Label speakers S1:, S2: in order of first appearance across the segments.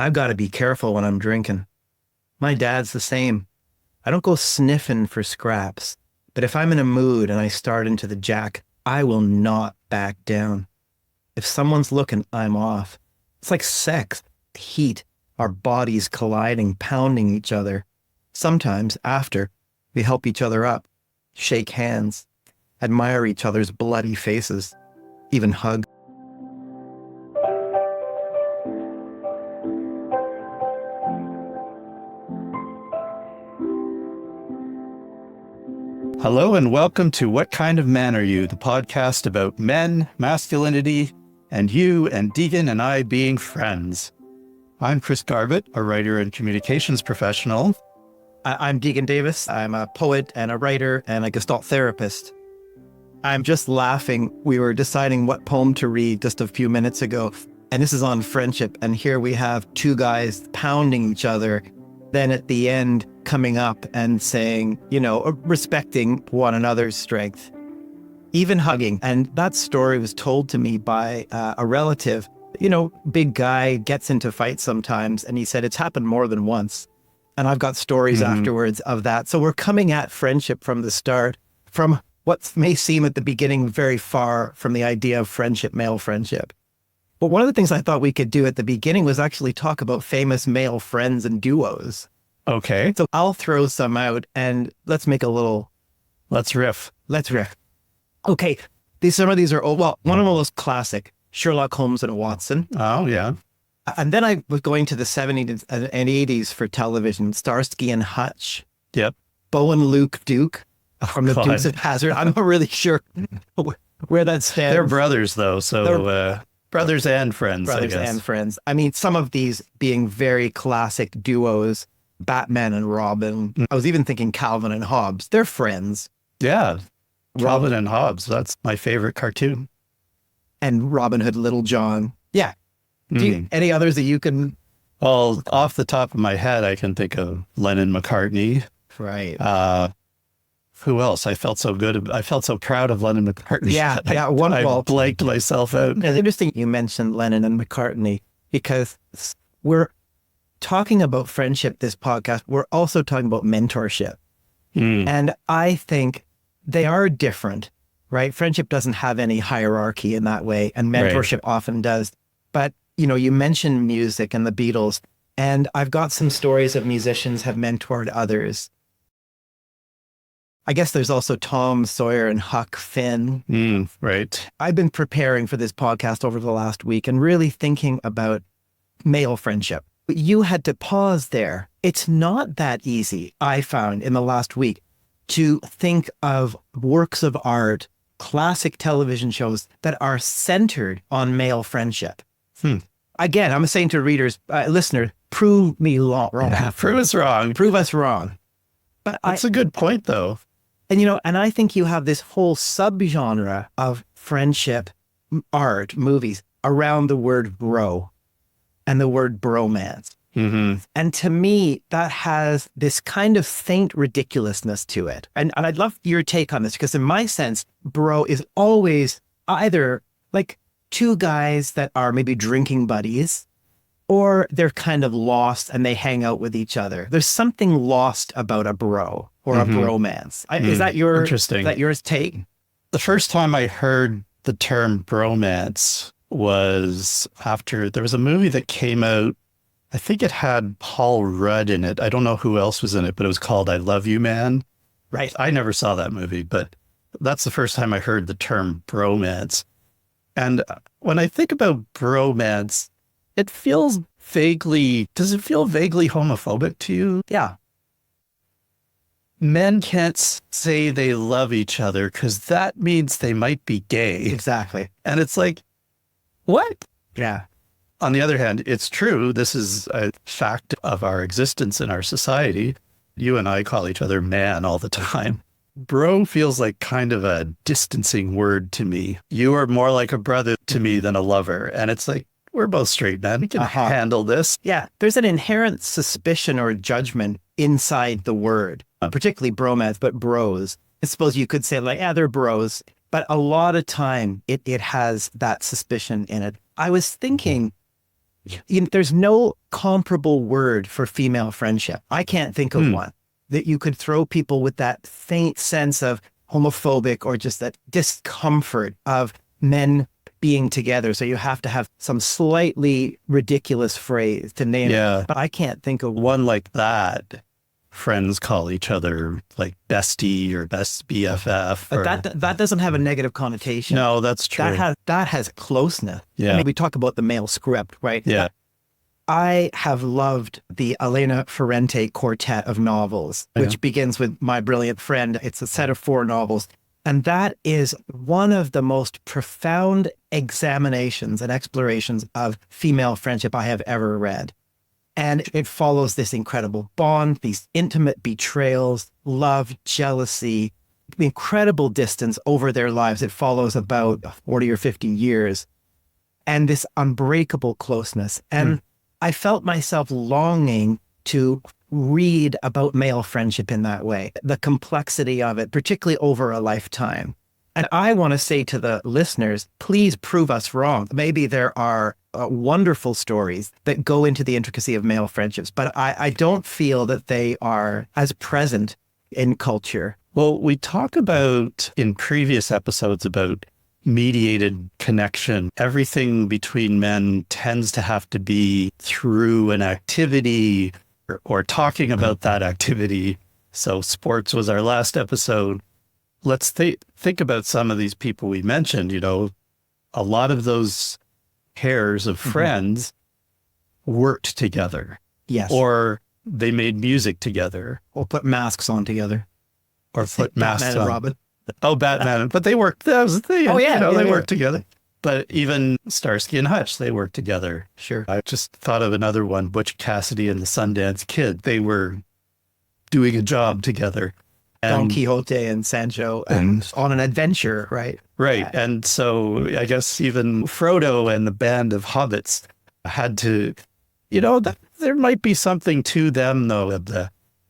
S1: I've got to be careful when I'm drinking. My dad's the same. I don't go sniffing for scraps, but if I'm in a mood and I start into the jack, I will not back down. If someone's looking, I'm off. It's like sex, heat, our bodies colliding, pounding each other. Sometimes, after, we help each other up, shake hands, admire each other's bloody faces, even hug.
S2: Hello and welcome to What Kind of Man Are You? The podcast about men, masculinity, and you and Degan and I being friends. I'm Chris Garbutt, a writer and communications professional.
S1: I'm Degan Davis. I'm a poet and a writer and a Gestalt therapist. I'm just laughing. We were deciding what poem to read just a few minutes ago, and this is on friendship. And here we have two guys pounding each other. Then at the end, coming up and saying, respecting one another's strength, even hugging. And that story was told to me by a relative. Big guy gets into fights sometimes, and he said it's happened more than once. And I've got stories afterwards of that. So we're coming at friendship from the start, from what may seem at the beginning very far from the idea of friendship, male friendship. But one of the things I thought we could do at the beginning was actually talk about famous male friends and duos.
S2: Okay.
S1: So I'll throw some out and let's riff. Okay. Some of these are old. Well, one of them was classic, Sherlock Holmes and Watson.
S2: Oh, yeah.
S1: And then I was going to the 70s and 80s for television, Starsky and Hutch.
S2: Yep.
S1: Bo and Luke Duke from the Dukes of Hazzard. I'm not really sure where that stands.
S2: They're brothers, though. So brothers and friends, I guess.
S1: Brothers and friends. I mean, some of these being very classic duos, Batman and Robin. I was even thinking Calvin and Hobbes. They're friends.
S2: Yeah. Calvin and Hobbes. That's my favorite cartoon.
S1: And Robin Hood, Little John. Yeah. Any others that you can?
S2: Well, off the top of my head, I can think of Lennon McCartney.
S1: Right.
S2: Who else? I felt so good. I felt so proud of Lennon McCartney.
S1: Yeah.
S2: I blanked myself out.
S1: It's interesting you mentioned Lennon and McCartney because we're talking about friendship, this podcast. We're also talking about mentorship. And I think they are different, right? Friendship doesn't have any hierarchy in that way, and mentorship often does. But, you mentioned music and the Beatles, and I've got some stories of musicians have mentored others. I guess there's also Tom Sawyer and Huck Finn.
S2: Right.
S1: I've been preparing for this podcast over the last week and really thinking about male friendship. But you had to pause there. It's not that easy, I found in the last week, to think of works of art, classic television shows that are centered on male friendship. Again, I'm saying to readers, listeners, prove me wrong.
S2: Prove us wrong.
S1: Prove us wrong. But
S2: that's a good point, though.
S1: And, and I think you have this whole subgenre of friendship, art, movies around the word bro and the word bromance. And to me, that has this kind of faint ridiculousness to it. And I'd love your take on this, because in my sense, bro is always either like two guys that are maybe drinking buddies, or they're kind of lost and they hang out with each other. There's something lost about a bro or a bromance. Is that your take?
S2: The first time I heard the term bromance was after there was a movie that came out. I think it had Paul Rudd in it. I don't know who else was in it, but it was called I Love You, Man.
S1: Right.
S2: I never saw that movie, but that's the first time I heard the term bromance. And when I think about bromance, does it feel vaguely homophobic to you?
S1: Yeah.
S2: Men can't say they love each other because that means they might be gay.
S1: Exactly.
S2: And it's like, what?
S1: Yeah.
S2: On the other hand, it's true. This is a fact of our existence in our society. You and I call each other man all the time. Bro feels like kind of a distancing word to me. You are more like a brother to me than a lover. And it's like, we're both straight men. We can handle this.
S1: Yeah. There's an inherent suspicion or judgment inside the word, particularly bromance, but bros. I suppose you could say like, yeah, they're bros. But a lot of time it has that suspicion in it. I was thinking, There's no comparable word for female friendship. I can't think of one that you could throw people with that faint sense of homophobic or just that discomfort of men being together. So you have to have some slightly ridiculous phrase to name it. But I can't think of
S2: one like that. Friends call each other like bestie or best BFF.
S1: But that doesn't have a negative connotation.
S2: No, that's true.
S1: That has closeness.
S2: Yeah.
S1: I mean, we talk about the male script, right?
S2: Yeah.
S1: I have loved the Elena Ferrante quartet of novels, which begins with My Brilliant Friend. It's a set of 4 novels. And that is one of the most profound examinations and explorations of female friendship I have ever read. And it follows this incredible bond, these intimate betrayals, love, jealousy, incredible distance over their lives. It follows about 40 or 50 years and this unbreakable closeness. And I felt myself longing to read about male friendship in that way, the complexity of it, particularly over a lifetime. And I want to say to the listeners, please prove us wrong. Maybe there are wonderful stories that go into the intricacy of male friendships, but I don't feel that they are as present in culture.
S2: Well, we talk about in previous episodes about mediated connection. Everything between men tends to have to be through an activity or talking about that activity. So sports was our last episode. Let's think about some of these people we mentioned. A lot of those pairs of friends worked together.
S1: Yes.
S2: Or they made music together.
S1: Or put masks on together.
S2: Or put masks
S1: Batman
S2: on.
S1: and Robin.
S2: Oh, Batman. But they worked. That was the thing. They worked together. But even Starsky and Hutch, they worked together.
S1: Sure.
S2: I just thought of another one, Butch Cassidy and the Sundance Kid. They were doing a job together.
S1: Don Quixote and Sancho and on an adventure, right?
S2: Right. And so I guess even Frodo and the band of hobbits had to, there might be something to them, though.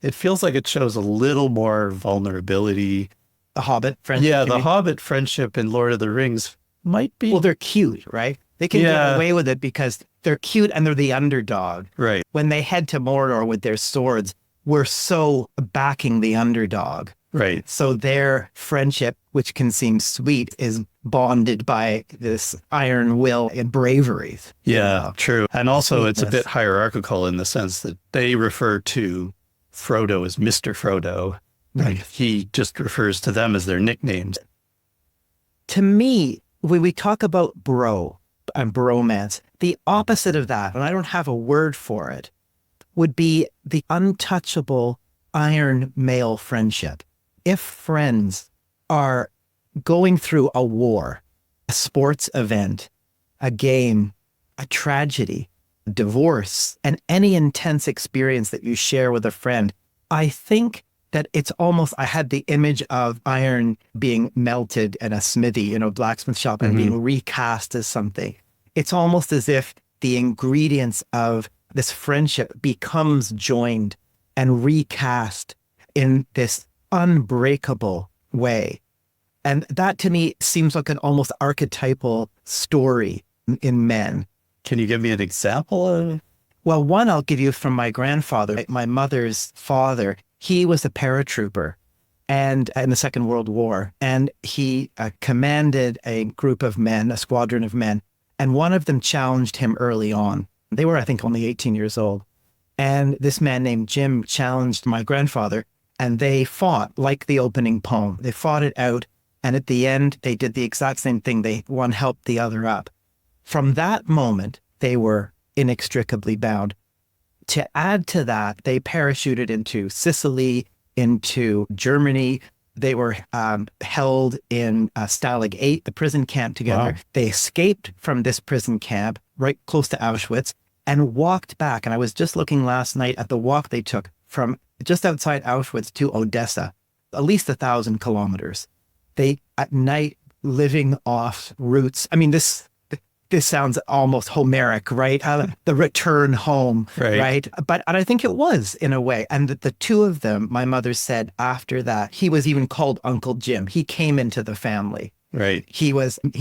S2: It feels like it shows a little more vulnerability.
S1: The Hobbit friendship.
S2: Yeah, the Hobbit friendship in Lord of the Rings might be.
S1: Well, they're cute, right? They can get away with it because they're cute and they're the underdog.
S2: Right.
S1: When they head to Mordor with their swords, we're so backing the underdog.
S2: Right.
S1: So their friendship, which can seem sweet, is bonded by this iron will and bravery.
S2: Yeah, true. And also it's a bit hierarchical in the sense that they refer to Frodo as Mr. Frodo. Right. He just refers to them as their nicknames.
S1: To me, when we talk about bro and bromance, the opposite of that, and I don't have a word for it, would be the untouchable iron male friendship. If friends are going through a war, a sports event, a game, a tragedy, a divorce, and any intense experience that you share with a friend, I think that it's almost, I had the image of iron being melted in a smithy, blacksmith shop and being recast as something. It's almost as if the ingredients of this friendship becomes joined and recast in this unbreakable way. And that to me seems like an almost archetypal story in men.
S2: Can you give me an example of?
S1: Well, one I'll give you from my grandfather, my mother's father. He was a paratrooper and in the Second World War, and he commanded a group of men, a squadron of men, and one of them challenged him early on. They were, I think, only 18 years old. And this man named Jim challenged my grandfather, and they fought like the opening poem. They fought it out, and at the end, they did the exact same thing. One helped the other up. From that moment, they were inextricably bound. To add to that, they parachuted into Sicily, into Germany. They were held in Stalag 8, the prison camp together. Wow. They escaped from this prison camp right close to Auschwitz and walked back. And I was just looking last night at the walk they took from just outside Auschwitz to Odessa, at least 1,000 kilometers. They, at night, living off roots. I mean, this sounds almost Homeric, right? The return home, right? But and I think it was in a way. And the two of them, my mother said after that, he was even called Uncle Jim. He came into the family.
S2: Right.
S1: He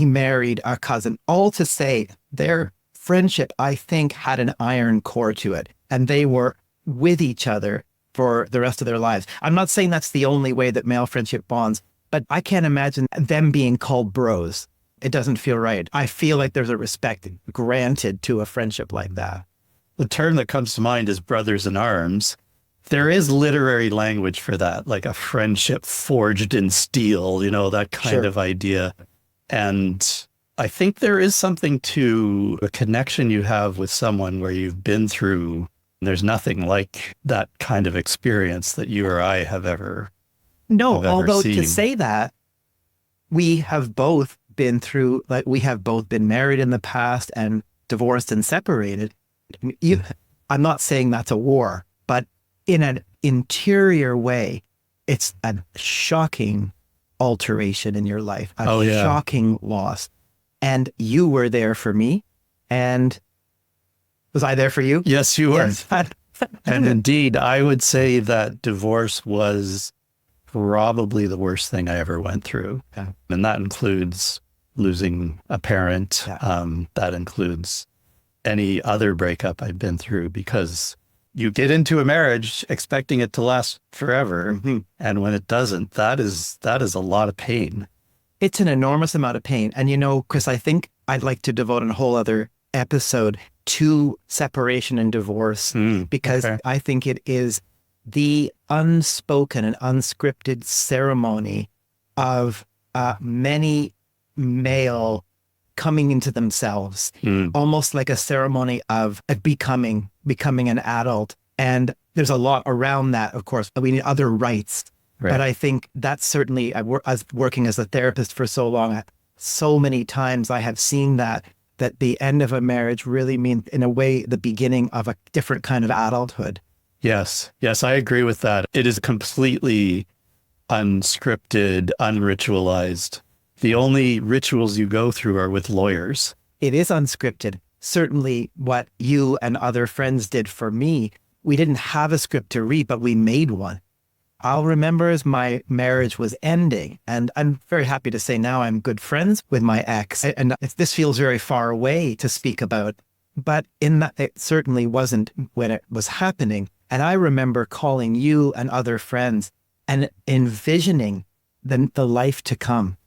S1: married our cousin, all to say their friendship, I think, had an iron core to it, and they were with each other for the rest of their lives. I'm not saying that's the only way that male friendship bonds, but I can't imagine them being called bros. It doesn't feel right. I feel like there's a respect granted to a friendship like that.
S2: The term that comes to mind is brothers in arms. There is literary language for that, like a friendship forged in steel, you know, that kind of idea. And I think there is something to a connection you have with someone where you've been through. There's nothing like that kind of experience that you or I have ever
S1: although
S2: seen.
S1: To say that, we have both been through, like, we have both been married in the past and divorced and separated. I'm not saying that's a war, but in an interior way, it's a shocking alteration in your life, a shocking loss. And you were there for me. And was I there for you?
S2: Yes, you were.
S1: Yes.
S2: And indeed, I would say that divorce was probably the worst thing I ever went through.
S1: Yeah.
S2: And that includes losing a parent.
S1: Yeah.
S2: That includes any other breakup I've been through, because you get into a marriage expecting it to last forever.
S1: Mm-hmm.
S2: And when it doesn't, that is a lot of pain.
S1: It's an enormous amount of pain. And, you know, Chris, I think I'd like to devote a whole other episode to separation and divorce, because I think it is the unspoken and unscripted ceremony of many male coming into themselves, almost like a ceremony of becoming an adult. And there's a lot around that, of course, but we need other rights. Right. But I think that's certainly, I was working as a therapist for so long, so many times I have seen that the end of a marriage really means, in a way, the beginning of a different kind of adulthood.
S2: Yes, I agree with that. It is completely unscripted, unritualized. The only rituals you go through are with lawyers.
S1: It is unscripted. Certainly what you and other friends did for me, we didn't have a script to read, but we made one. I'll remember as my marriage was ending, and I'm very happy to say now I'm good friends with my ex. And this feels very far away to speak about, but in that, it certainly wasn't when it was happening. And I remember calling you and other friends and envisioning the life to come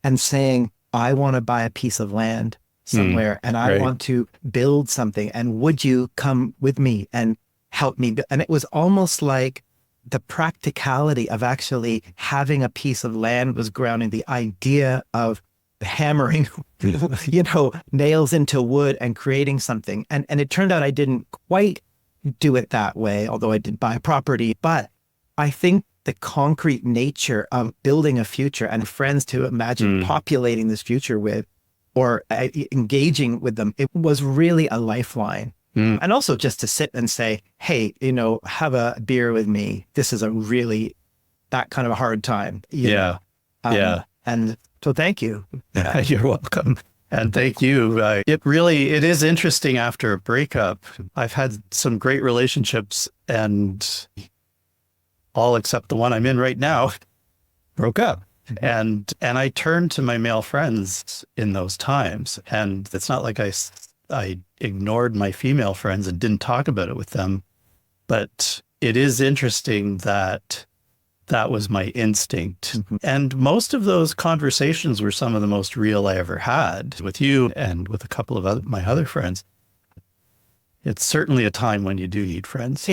S1: and saying, I want to buy a piece of land somewhere and I want to build something. And would you come with me and help me? And it was almost like the practicality of actually having a piece of land was grounding the idea of hammering, nails into wood and creating something. And it turned out I didn't quite do it that way, although I did buy property. But I think the concrete nature of building a future and friends to imagine populating this future with, or engaging with them, it was really a lifeline. And also just to sit and say, hey, have a beer with me. This is that kind of a hard time.
S2: Yeah.
S1: And so thank you.
S2: You're welcome. And thank you. It is interesting after a breakup. I've had some great relationships, and all except the one I'm in right now broke up. And I turned to my male friends in those times. And it's not like I ignored my female friends and didn't talk about it with them. But it is interesting that was my instinct. And most of those conversations were some of the most real I ever had with you and with a couple of my other friends. It's certainly a time when you do need friends.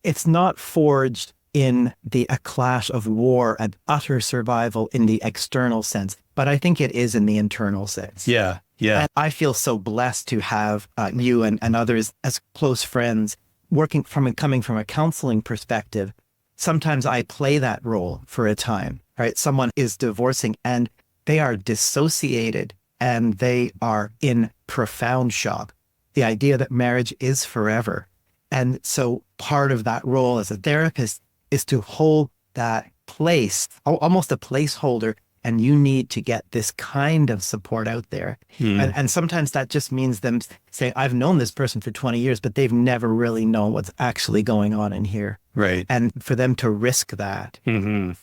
S1: It's not forged in a clash of war and utter survival in the external sense, but I think it is in the internal sense.
S2: Yeah.
S1: And I feel so blessed to have you and others as close friends, coming from a counseling perspective. Sometimes I play that role for a time, right? Someone is divorcing and they are dissociated and they are in profound shock. The idea that marriage is forever. And so part of that role as a therapist is to hold that place, almost a placeholder, and you need to get this kind of support out there. And sometimes that just means them saying, I've known this person for 20 years, but they've never really known what's actually going on in here.
S2: Right.
S1: And for them to risk that.
S2: And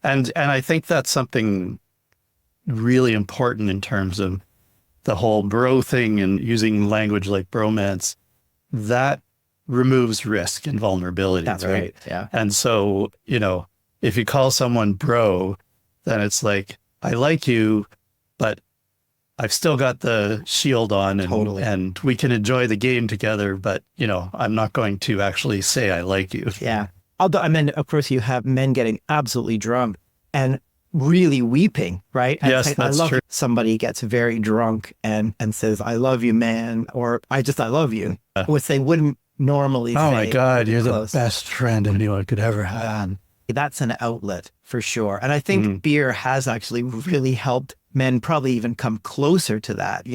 S2: I think that's something really important in terms of the whole bro thing and using language like bromance, that removes risk and vulnerability.
S1: That's right. Yeah.
S2: And so, if you call someone bro, then it's like, I like you, but I've still got the shield on and,
S1: Totally.
S2: and we can enjoy the game together, but, I'm not going to actually say I like you.
S1: Yeah. Although, and then, of course, you have men getting absolutely drunk and really weeping, right? And
S2: Yes,
S1: I
S2: that's
S1: love
S2: true.
S1: somebody gets very drunk and says, I love you, man, or I love you, which they wouldn't normally say.
S2: Oh my God, you're
S1: close.
S2: the best friend anyone could ever have.
S1: That's an outlet for sure. And I think beer has actually really helped men probably even come closer to that,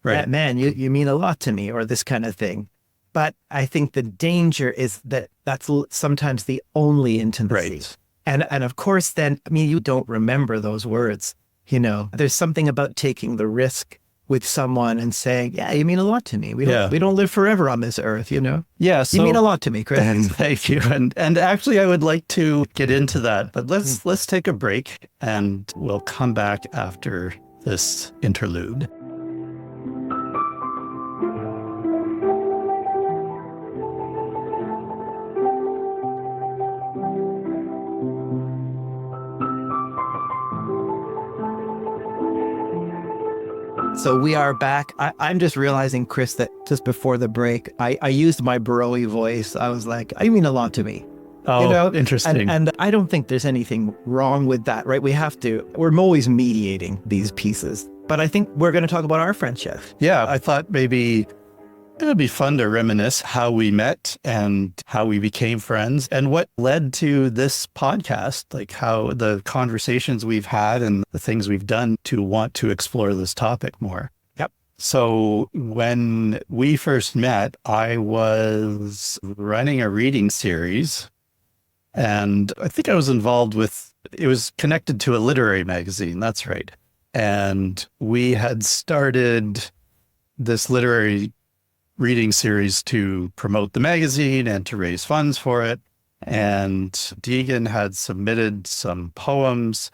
S2: Right.
S1: Man, you mean a lot to me, or this kind of thing. But I think the danger is that that's sometimes the only intimacy.
S2: Right.
S1: And of course, then, you don't remember those words, There's something about taking the risk with someone and saying, yeah, you mean a lot to me. We don't live forever on this earth,
S2: Yeah. So,
S1: you mean a lot to me, Chris.
S2: And thank you. And actually, I would like to get into that, but let's take a break and we'll come back after this interlude.
S1: So we are back. I'm just realizing, Chris, that just before the break, I used my bro-y voice. I was like, I mean a lot to me.
S2: Oh, interesting.
S1: And I don't think there's anything wrong with that, right? We're always mediating these pieces. But I think we're going to talk about our friendship.
S2: Yeah, I thought maybe it would be fun to reminisce how we met and how we became friends and what led to this podcast, like how the conversations we've had and the things we've done to want to explore this topic more.
S1: Yep.
S2: So when we first met, I was running a reading series and I think I was involved it was connected to a literary magazine. That's right. And we had started this literary reading series to promote the magazine and to raise funds for it. And Degan had submitted some poems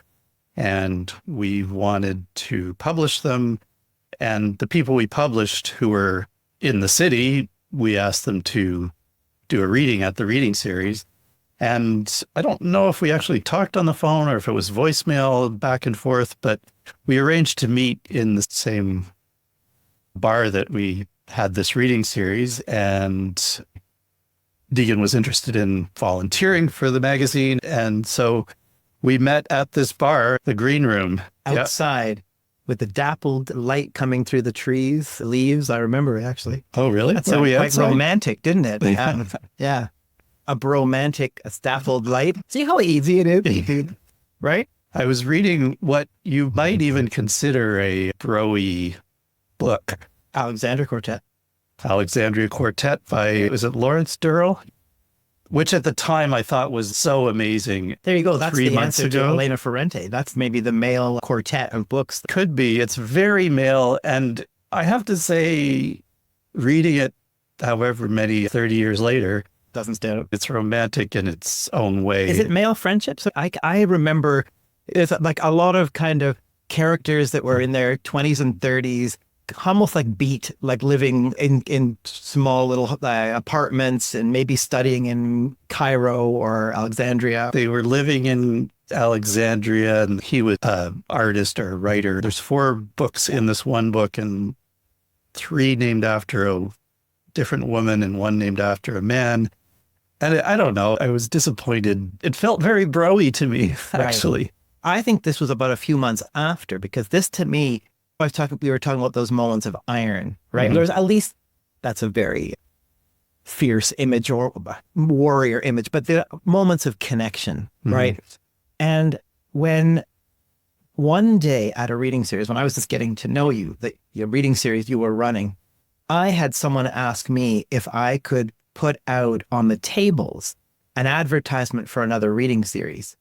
S2: and we wanted to publish them. And the people we published who were in the city, we asked them to do a reading at the reading series. And I don't know if we actually talked on the phone or if it was voicemail back and forth, but we arranged to meet in the same bar that we had this reading series, and Degan was interested in volunteering for the magazine. And so we met at this bar, the Green Room.
S1: Outside with the dappled light coming through the trees, the leaves. I remember it actually.
S2: Oh, really?
S1: That sounded quite romantic, didn't it? Yeah. A bromantic, a dappled light. See how easy it is, right?
S2: I was reading what you might even consider a bro-y book.
S1: Alexandria
S2: Quartet by, is it Lawrence Durrell? Which at the time I thought was so amazing.
S1: There you go. That's
S2: 3
S1: the
S2: months
S1: answer
S2: ago.
S1: to Elena Ferrante. That's maybe the male quartet of books.
S2: Could be. It's very male. And I have to say, reading it however many 30 years later,
S1: Doesn't stand out.
S2: it's romantic in its own way.
S1: Is it male friendships? I remember it's like a lot of kind of characters that were in their 20s and 30s, almost like beat, like living in small little apartments and maybe studying in Cairo or Alexandria.
S2: They were living in Alexandria and he was an artist or a writer. There's 4 books in this one book and 3 named after a different woman and 1 named after a man. And I don't know, I was disappointed. It felt very bro-y to me, actually.
S1: Right. I think this was about a few months after, we were talking about those moments of iron, right?
S2: Mm-hmm.
S1: There's at least, that's a very fierce image or warrior image, but the moments of connection, right? And when one day at a reading series, when I was just getting to know you, your reading series you were running, I had someone ask me if I could put out on the tables an advertisement for another reading series.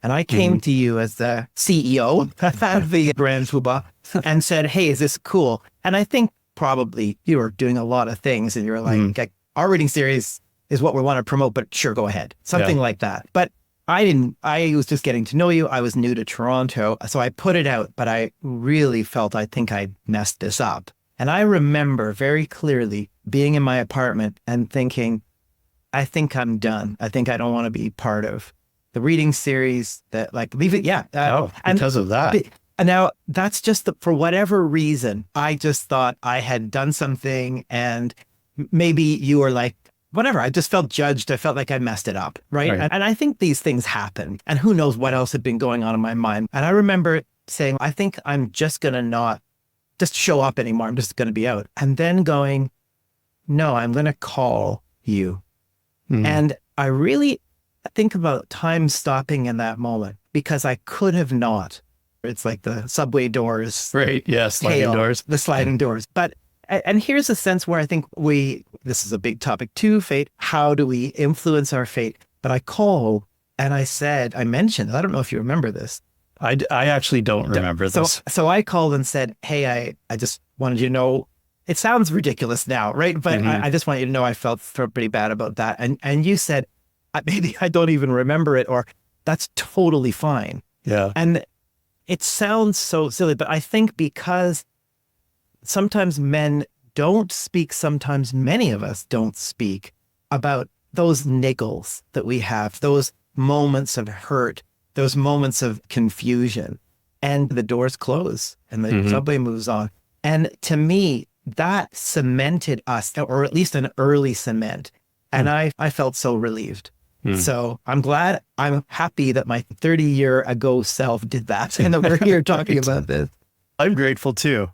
S1: And I came to you as the CEO of the Grand Fuba and said, hey, is this cool? And I think probably you were doing a lot of things and you're like, our reading series is what we want to promote, but sure, go ahead. Something like that. But I was just getting to know you. I was new to Toronto. So I put it out, but I really felt I think I messed this up. And I remember very clearly being in my apartment and thinking, I think I'm done. I think I don't want to be part of the reading series that like leave it. Yeah.
S2: Because of that.
S1: Now that's just for whatever reason, I just thought I had done something and maybe you were like, whatever. I just felt judged. I felt like I messed it up. Right. And I think these things happen and who knows what else had been going on in my mind. And I remember saying, I think I'm just going to not just show up anymore. I'm just going to be out. And then going, no, I'm going to call you. And I really think about time stopping in that moment because I could have not. It's like the subway doors.
S2: Right. Yeah. Sliding doors.
S1: The sliding doors. But, and here's a sense where I think this is a big topic too, fate. How do we influence our fate? But I called and I mentioned, I don't know if you remember this.
S2: I actually don't remember this.
S1: So I called and said, hey, I just wanted you to know, it sounds ridiculous now, right? But I just want you to know I felt pretty bad about that. And you said, maybe I don't even remember it, or that's totally fine.
S2: Yeah.
S1: And it sounds so silly, but I think because sometimes men don't speak, sometimes many of us don't speak about those niggles that we have, those moments of hurt, those moments of confusion, and the doors close and the subway moves on. And to me, that cemented us, or at least an early cement. And I felt so relieved. So I'm happy that my 30-year ago self did that and that we're here talking about this.
S2: I'm grateful too.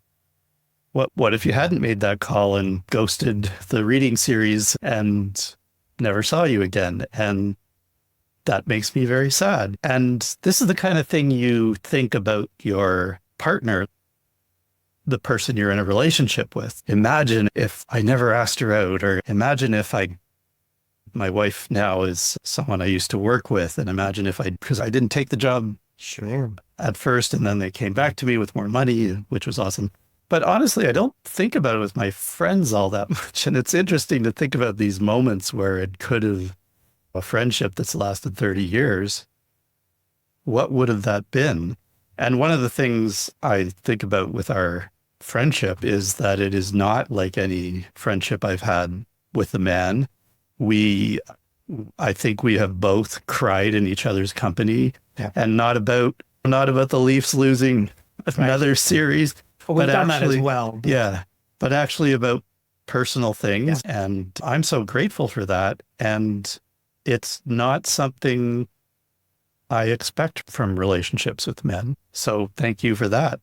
S2: What if you hadn't made that call and ghosted the reading series and never saw you again? And that makes me very sad. And this is the kind of thing you think about your partner, the person you're in a relationship with. Imagine if I never asked her out, or imagine if my wife now is someone I used to work with. And imagine because I didn't take the job at first, and then they came back to me with more money, which was awesome. But honestly, I don't think about it with my friends all that much. And it's interesting to think about these moments where it could have a friendship that's lasted 30 years. What would have that been? And one of the things I think about with our friendship is that it is not like any friendship I've had with a man. I think we have both cried in each other's company, and not about the Leafs losing another series.
S1: Well, we've done that as well.
S2: Yeah, but actually about personal things. Yeah. And I'm so grateful for that. And it's not something I expect from relationships with men. So thank you for that.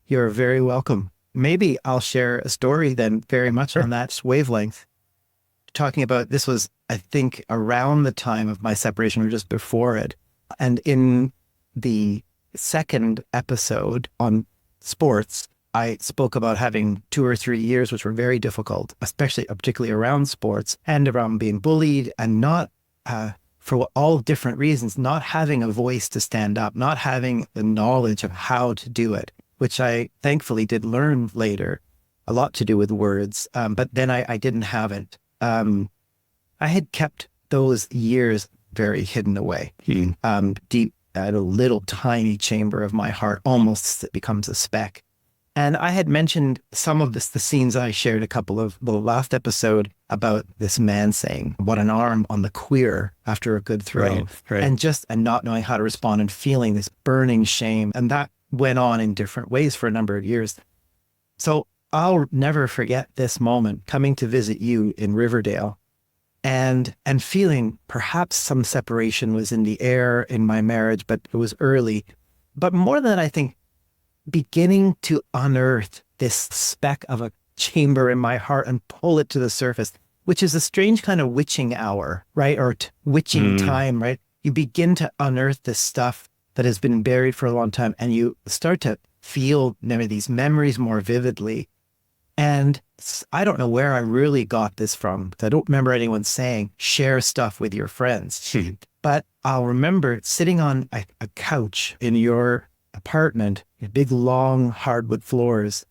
S1: You're very welcome. Maybe I'll share a story then very much on that wavelength. Talking about, this was, I think, around the time of my separation or just before it. And in the second episode on sports, I spoke about having 2 or 3 years, which were very difficult, particularly around sports and around being bullied and not, for all different reasons, not having a voice to stand up, not having the knowledge of how to do it, which I thankfully did learn later, a lot to do with words. But then I didn't have it. I had kept those years very hidden away, deep at a little tiny chamber of my heart, almost it becomes a speck. And I had mentioned some of the scenes I shared a couple of the last episode about this man saying, what an arm on the queer after a good throw. Right. And not knowing how to respond and feeling this burning shame. And that went on in different ways for a number of years. So I'll never forget this moment coming to visit you in Riverdale and feeling perhaps some separation was in the air in my marriage, but it was early. But more than that, I think beginning to unearth this speck of a chamber in my heart and pull it to the surface, which is a strange kind of witching hour, right? Or witching time, right? You begin to unearth this stuff that has been buried for a long time, and you start to feel these memories more vividly. And I don't know where I really got this from, because I don't remember anyone saying, share stuff with your friends. But I'll remember sitting on a couch in your apartment, big, long hardwood floors,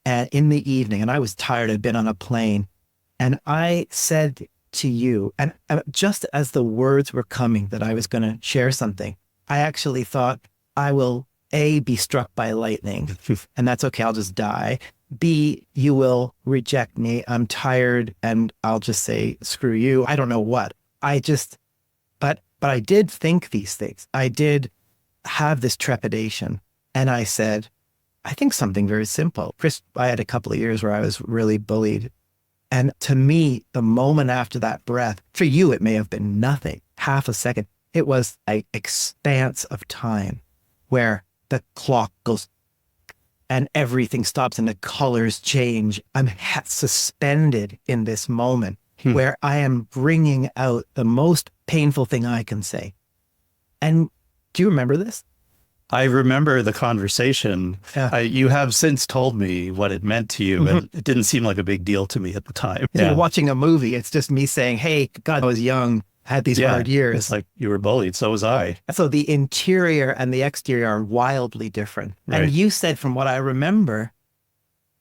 S1: and in the evening, and I was tired, I'd been on a plane. And I said to you, and just as the words were coming that I was going to share something, I actually thought, I will A, be struck by lightning, and that's okay, I'll just die. B, you will reject me. I'm tired and I'll just say, screw you. I don't know what. But I did think these things. I did have this trepidation. And I said, I think something very simple. Chris, I had a couple of years where I was really bullied. And to me, the moment after that breath, for you, it may have been nothing, half a second. It was an expanse of time where the clock goes and everything stops and the colors change. I'm suspended in this moment where I am bringing out the most painful thing I can say. And do you remember this?
S2: I remember the conversation.
S1: Yeah.
S2: You have since told me what it meant to you, and it didn't seem like a big deal to me at the time.
S1: So you're watching a movie. It's just me saying, hey, God, I was young, had these hard years.
S2: It's like you were bullied. So was I.
S1: So the interior and the exterior are wildly different.
S2: Right.
S1: And you said, from what I remember,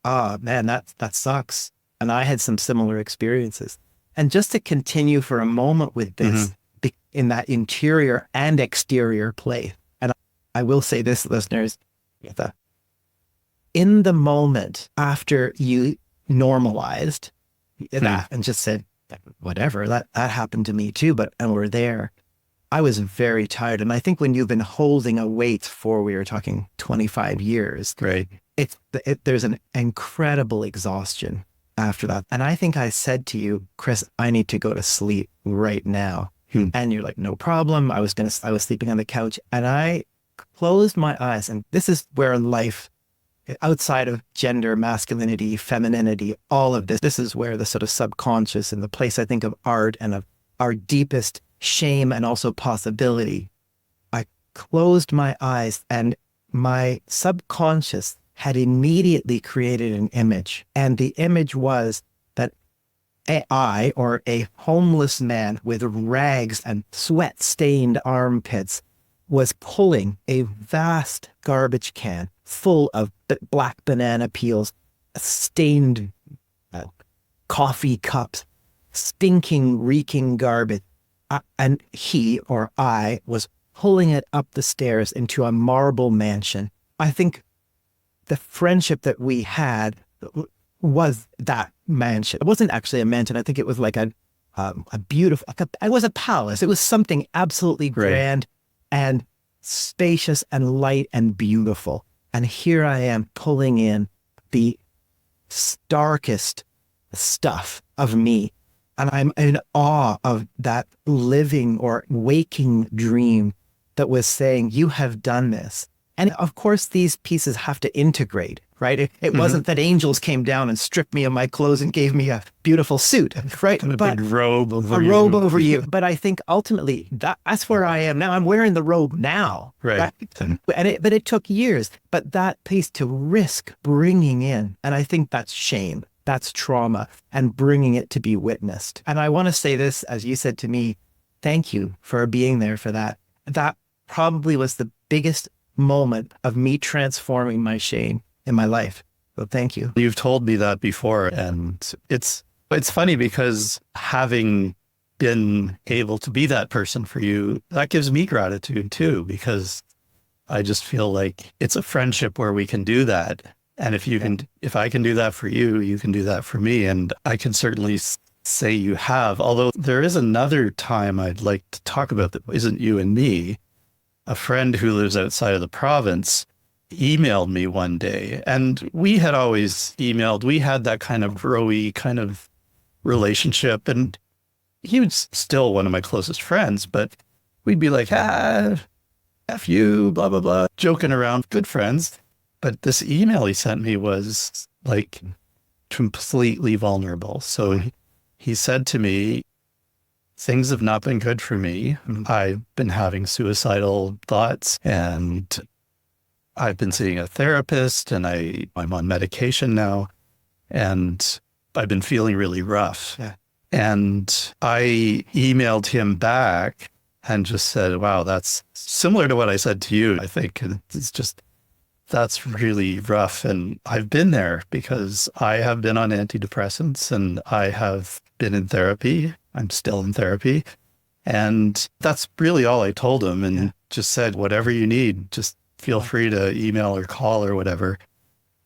S1: oh man, that sucks. And I had some similar experiences. And just to continue for a moment with this, in that interior and exterior place, and I will say this, listeners, in the moment after you normalized that and just said, whatever, that happened to me too, and we're there. I was very tired. And I think when you've been holding a weight for, we were talking 25 years,
S2: right?
S1: There's an incredible exhaustion after that. And I think I said to you, Chris, I need to go to sleep right now. And you're like, no problem. I was sleeping on the couch and I closed my eyes. And this is where life, outside of gender, masculinity, femininity, all of this is where the sort of subconscious and the place I think of art and of our deepest shame and also possibility. I closed my eyes and my subconscious had immediately created an image. And the image was that I, or a homeless man with rags and sweat-stained armpits, was pulling a vast garbage can full of black banana peels, stained coffee cups, stinking, reeking garbage. And he, or I, was pulling it up the stairs into a marble mansion. I think the friendship that we had was that mansion. It wasn't actually a mansion. I think it was like a beautiful, it was a palace. It was something absolutely grand and spacious and light and beautiful. And here I am pulling in the starkest stuff of me. And I'm in awe of that living or waking dream that was saying, you have done this. And of course, these pieces have to integrate, right? It wasn't that angels came down and stripped me of my clothes and gave me a beautiful suit, right?
S2: A big robe over
S1: you.
S2: A robe
S1: over you. But I think ultimately that's where I am now. I'm wearing the robe now.
S2: Right.
S1: But it took years. But that piece to risk bringing in, and I think that's shame, that's trauma, and bringing it to be witnessed. And I want to say this, as you said to me, thank you for being there for that. That probably was the biggest moment of me transforming my shame in my life. So thank you.
S2: You've told me that before. And it's funny because having been able to be that person for you, that gives me gratitude too, because I just feel like it's a friendship where we can do that. And if I can do that for you, you can do that for me. And I can certainly say you have, although there is another time I'd like to talk about that isn't you and me. A friend who lives outside of the province emailed me one day, and we had always emailed. We had that kind of bro-y kind of relationship, and he was still one of my closest friends, but we'd be like, F you, blah, blah, blah, joking around, good friends. But this email he sent me was like completely vulnerable. So he said to me, things have not been good for me. I've been having suicidal thoughts and I've been seeing a therapist and I'm on medication now and I've been feeling really rough.
S1: Yeah.
S2: And I emailed him back and just said, wow, that's similar to what I said to you. I think it's just, that's really rough. And I've been there because I have been on antidepressants and I have been in therapy. I'm still in therapy. And that's really all I told him, and just said, whatever you need, just feel free to email or call or whatever.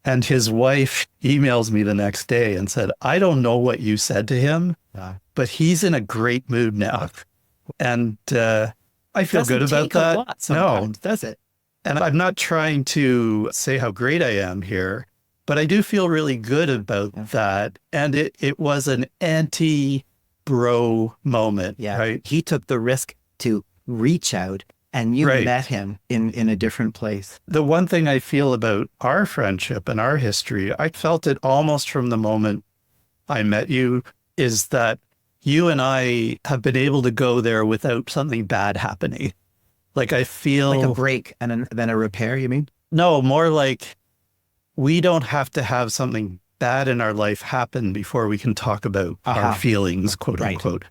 S2: And his wife emails me the next day and said, I don't know what you said to him, but he's in a great mood now. And I feel good about that.
S1: A lot sometimes, does it?
S2: And I'm not trying to say how great I am here, but I do feel really good about that. And it was an anti-bro moment, right?
S1: He took the risk to reach out, and you met him in a different place.
S2: The one thing I feel about our friendship and our history, I felt it almost from the moment I met you, is that you and I have been able to go there without something bad happening. Like I feel...
S1: Like a break and then a repair, you mean?
S2: No, more like we don't have to have something bad in our life happen before we can talk about our feelings, quote unquote.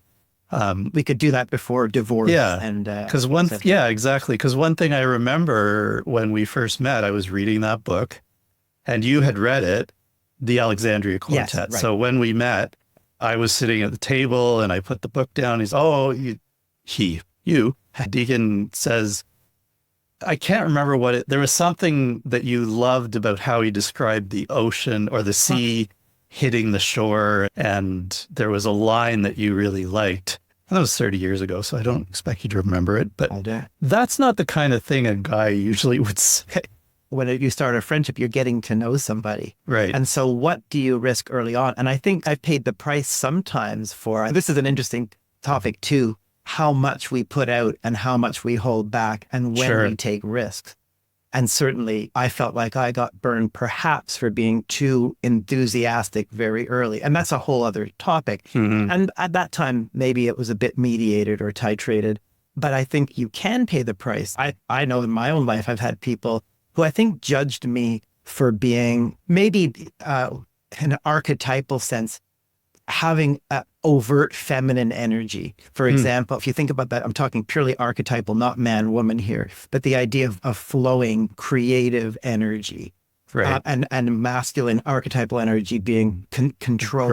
S1: We could do that before divorce.
S2: Because exactly. Because one thing I remember when we first met, I was reading that book, and you had read it, the Alexandria Quartet. So when we met, I was sitting at the table and I put the book down. He's, Degan says, I can't remember there was something that you loved about how he described the ocean or the sea hitting the shore. And there was a line that you really liked. And that was 30 years ago, so I don't expect you to remember it. But that's not the kind of thing a guy usually would say.
S1: When you start a friendship, you're getting to know somebody.
S2: Right.
S1: And so what do you risk early on? And I think I've paid the price sometimes for, this is an interesting topic too, how much we put out and how much we hold back and when we take risks. And certainly I felt like I got burned perhaps for being too enthusiastic very early. And that's a whole other topic. And at that time, maybe it was a bit mediated or titrated, but I think you can pay the price. I know in my own life, I've had people who I think judged me for being maybe in an archetypal sense, having an overt feminine energy. For example, if you think about that, I'm talking purely archetypal, not man, woman here, but the idea of flowing creative energy. And masculine archetypal energy being controlled.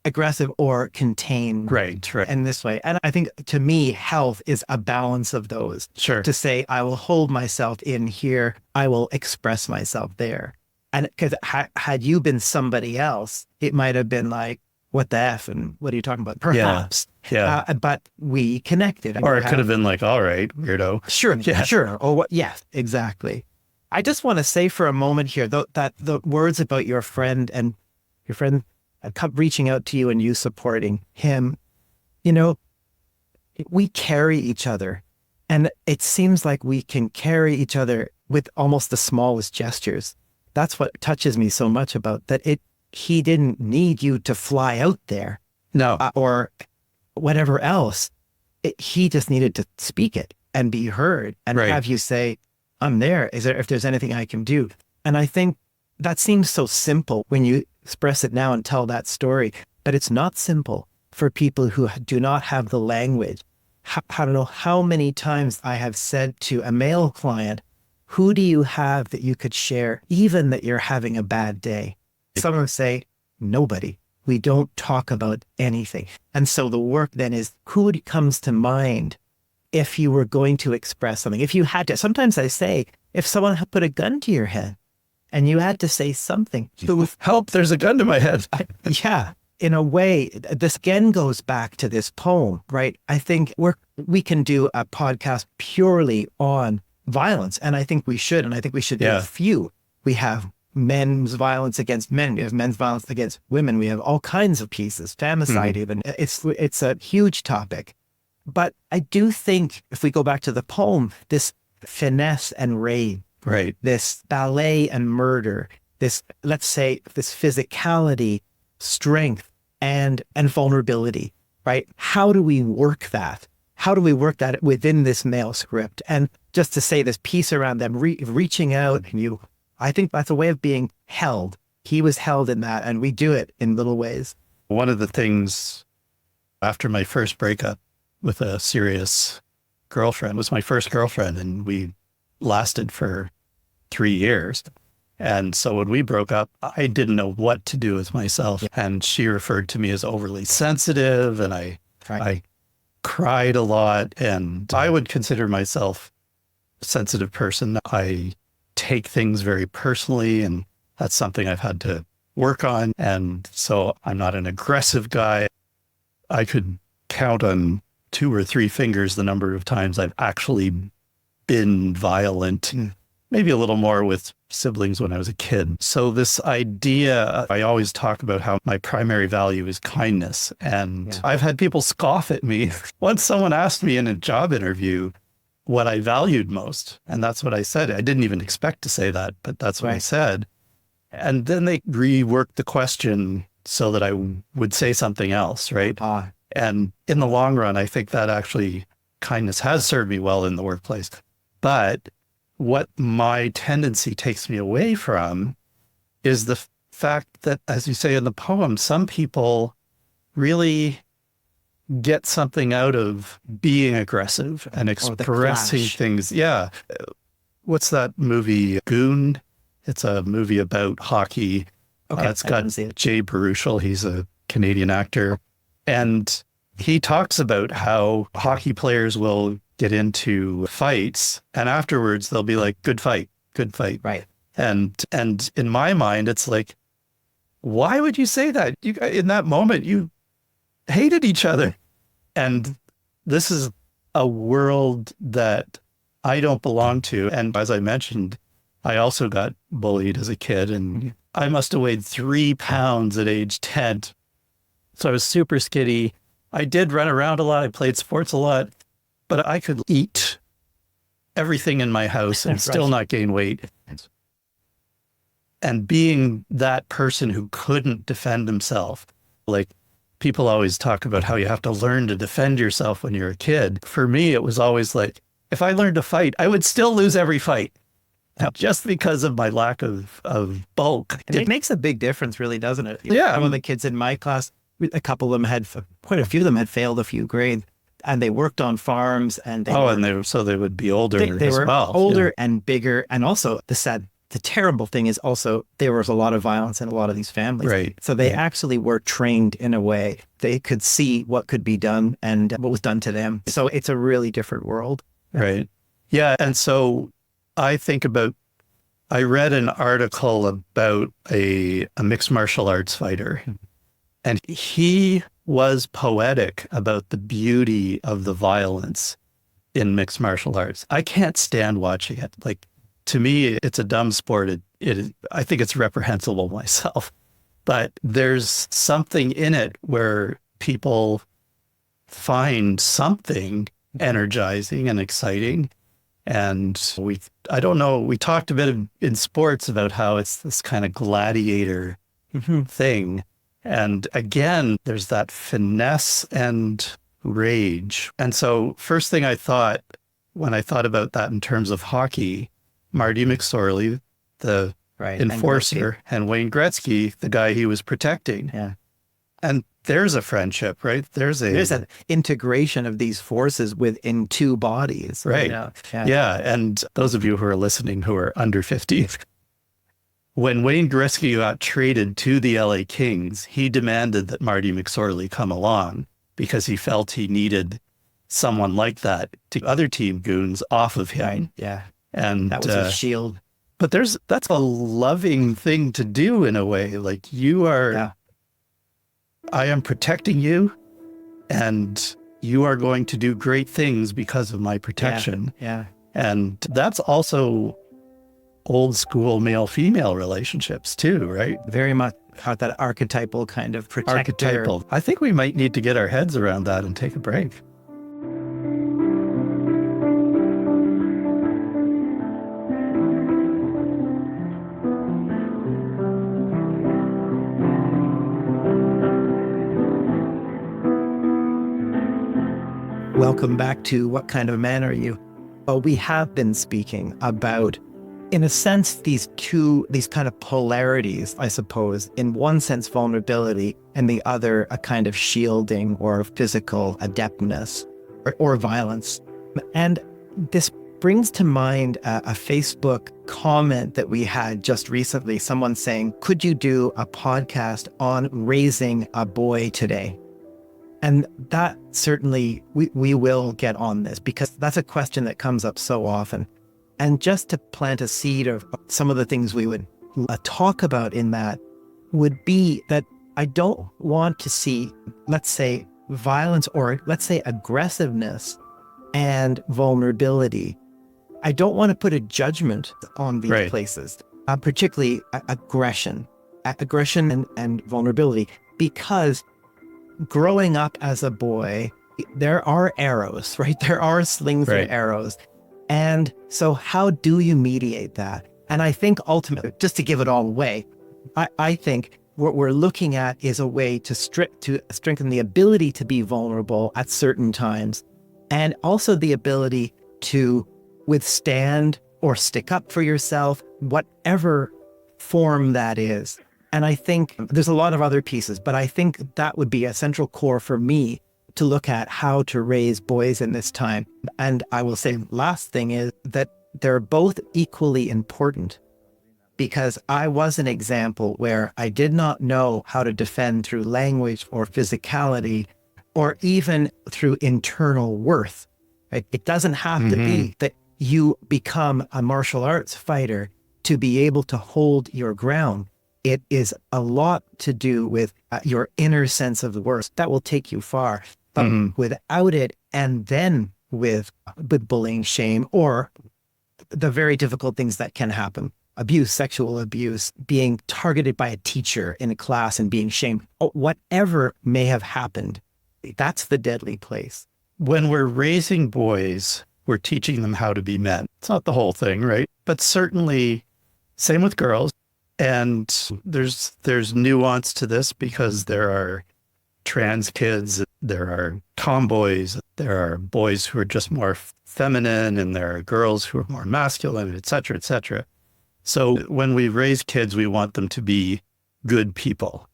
S1: Aggressive or contained. In this way. And I think to me, health is a balance of those. To say, I will hold myself in here, I will express myself there. And because had you been somebody else, it might have been like, what the F and what are you talking about? Perhaps. But we connected.
S2: Or it could have been like, all right, weirdo.
S1: Sure. Or what? Yes, exactly. I just want to say for a moment here, though, that the words about your friend reaching out to you and you supporting him, we carry each other. And it seems like we can carry each other with almost the smallest gestures. That's what touches me so much about that. He didn't need you to fly out there. Or whatever else. He just needed to speak it and be heard and have you say, I'm there. If there's anything I can do? And I think that seems so simple when you express it now and tell that story, but it's not simple for people who do not have the language. I don't know how many times I have said to a male client, who do you have that you could share, even that you're having a bad day? Some would say, nobody. We don't talk about anything. And so the work then is, who comes to mind if you were going to express something? If you had to, sometimes I say, if someone had put a gun to your head and you had to say something.
S2: Help, there's a gun to my head.
S1: In a way, this again goes back to this poem, right? I think we can do a podcast purely on violence. And I think we should. And I think we should do a few. We have men's violence against men. We have men's violence against women. We have all kinds of pieces, femicide even. It's a huge topic. But I do think if we go back to the poem, this finesse and rape, this ballet and murder, this, let's say, this physicality, strength, and vulnerability, right? How do we work that? How do we work that within this male script? And just to say this piece around them reaching out, and I think that's a way of being held. He was held in that, and we do it in little ways.
S2: One of the things after my first breakup with a serious girlfriend was my first girlfriend, and we lasted for 3 years. And so when we broke up, I didn't know what to do with myself. And she referred to me as overly sensitive, and I cried a lot. And I would consider myself a sensitive person. I take things very personally, and that's something I've had to work on. And so I'm not an aggressive guy. I could count on 2 or 3 fingers the number of times I've actually been violent, maybe a little more with siblings when I was a kid. So this idea, I always talk about how my primary value is kindness. And I've had people scoff at me. Once someone asked me in a job interview what I valued most, and that's what I said. I didn't even expect to say that, but that's what I said. And then they reworked the question so that I would say something else, right? And in the long run, I think that actually kindness has served me well in the workplace. But what my tendency takes me away from is the fact that, as you say in the poem, some people really get something out of being aggressive and expressing things. Yeah. What's that movie, Goon? It's a movie about hockey. It's got Jay Baruchel. He's a Canadian actor. And he talks about how hockey players will get into fights, and afterwards they'll be like, good fight.
S1: Right.
S2: And in my mind, it's like, why would you say that? You, in that moment, you hated each other. And this is a world that I don't belong to. And as I mentioned, I also got bullied as a kid, and I must have weighed 3 pounds at age 10. So I was super skinny. I did run around a lot. I played sports a lot, but I could eat everything in my house and still not gain weight. And being that person who couldn't defend himself, like people always talk about how you have to learn to defend yourself when you're a kid. For me, it was always like, if I learned to fight, I would still lose every fight. Just because of my lack of bulk.
S1: And it makes a big difference, really, doesn't it?
S2: Yeah.
S1: Some of the kids in my class, quite a few of them had failed a few grades, and they worked on farms, and they
S2: would be older.
S1: They were older and bigger, and also the terrible thing is also there was a lot of violence in a lot of these families.
S2: Right.
S1: So they actually were trained in a way they could see what could be done and what was done to them. So it's a really different world.
S2: Right. Yeah, and so I read an article about a mixed martial arts fighter, and he was poetic about the beauty of the violence in mixed martial arts. I can't stand watching it. Like, to me, it's a dumb sport. I think it's reprehensible myself, but there's something in it where people find something energizing and exciting. And we talked a bit in sports about how it's this kind of gladiator thing. And again, there's that finesse and rage. And so first thing I thought, when I thought about that in terms of hockey, Marty McSorley, the enforcer, and Wayne Gretzky, the guy he was protecting.
S1: Yeah.
S2: And there's a friendship, right? There's an
S1: integration of these forces within two bodies.
S2: Right. Yeah. And those of you who are listening who are under 50, when Wayne Gretzky got traded to the LA Kings, he demanded that Marty McSorley come along because he felt he needed someone like that to other team goons off of him.
S1: Right. Yeah.
S2: And
S1: that was a shield.
S2: But that's a loving thing to do in a way. Like, you are, I am protecting you, and you are going to do great things because of my protection.
S1: Yeah.
S2: And that's also old school male-female relationships too, right?
S1: Very much that archetypal kind of protector.
S2: Archetypal. I think we might need to get our heads around that and take a break.
S1: Welcome back to What Kind of Man Are You? Well, we have been speaking about, in a sense, these kind of polarities, I suppose. In one sense, vulnerability, and the other, a kind of shielding or physical adeptness or violence. And this brings to mind a Facebook comment that we had just recently, someone saying, could you do a podcast on raising a boy today? And that certainly, we will get on this, because that's a question that comes up so often. And just to plant a seed of some of the things we would talk about in that would be that I don't want to see, let's say, violence, or let's say aggressiveness and vulnerability. I don't want to put a judgment on these places, particularly aggression and vulnerability, because growing up as a boy, there are arrows, right? There are slings and arrows. And so how do you mediate that? And I think ultimately, just to give it all away, I think what we're looking at is a way to strengthen the ability to be vulnerable at certain times, and also the ability to withstand or stick up for yourself, whatever form that is. And I think there's a lot of other pieces, but I think that would be a central core for me to look at how to raise boys in this time. And I will say, last thing is that they're both equally important, because I was an example where I did not know how to defend through language or physicality, or even through internal worth. Right? It doesn't have to be that you become a martial arts fighter to be able to hold your ground. It is a lot to do with your inner sense of the worth. That will take you far. But without it, and then with bullying, shame, or the very difficult things that can happen, abuse, sexual abuse, being targeted by a teacher in a class and being shamed, whatever may have happened, that's the deadly place.
S2: When we're raising boys, we're teaching them how to be men. It's not the whole thing, right? But certainly, same with girls. And there's nuance to this, because there are trans kids, there are tomboys, there are boys who are just more feminine, and there are girls who are more masculine, et cetera, et cetera. So when we raise kids, we want them to be good people.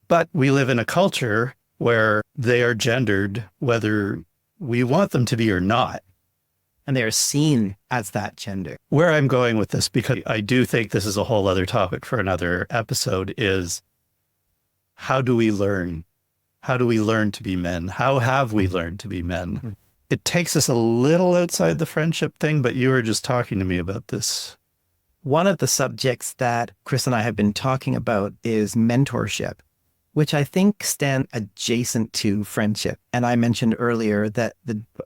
S2: But we live in a culture where they are gendered, whether we want them to be or not.
S1: And they're seen as that gender.
S2: Where I'm going with this, because I do think this is a whole other topic for another episode, is how do we learn? How do we learn to be men? How have we learned to be men? It takes us a little outside the friendship thing, but you were just talking to me about this.
S1: One of the subjects that Chris and I have been talking about is mentorship, which I think stand adjacent to friendship. And I mentioned earlier that,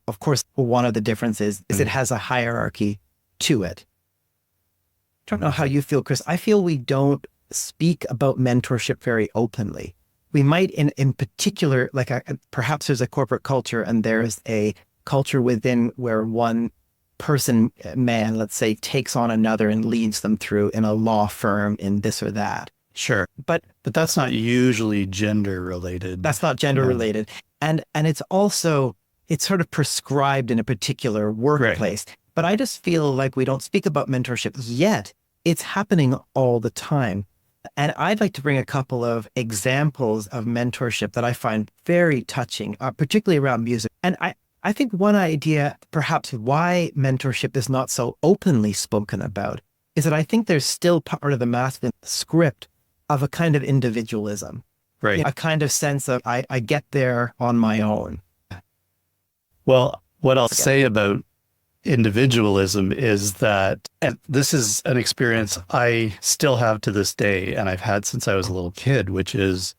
S1: of course, one of the differences is it has a hierarchy to it. I don't know how you feel, Chris. I feel we don't speak about mentorship very openly. We might, in particular, like perhaps there's a corporate culture, and there's a culture within where one person, man, let's say, takes on another and leads them through in a law firm, in this or that.
S2: Sure. But that's not usually gender related.
S1: That's not gender related. And it's also, it's sort of prescribed in a particular workplace. Right. But I just feel like we don't speak about mentorship yet. It's happening all the time. And I'd like to bring a couple of examples of mentorship that I find very touching, particularly around music. And I think one idea, perhaps why mentorship is not so openly spoken about, is that I think there's still part of the masculine script of a kind of individualism,
S2: right?
S1: A kind of sense of I get there on my own.
S2: Well, what I'll say about individualism is that, and this is an experience I still have to this day, and I've had since I was a little kid, which is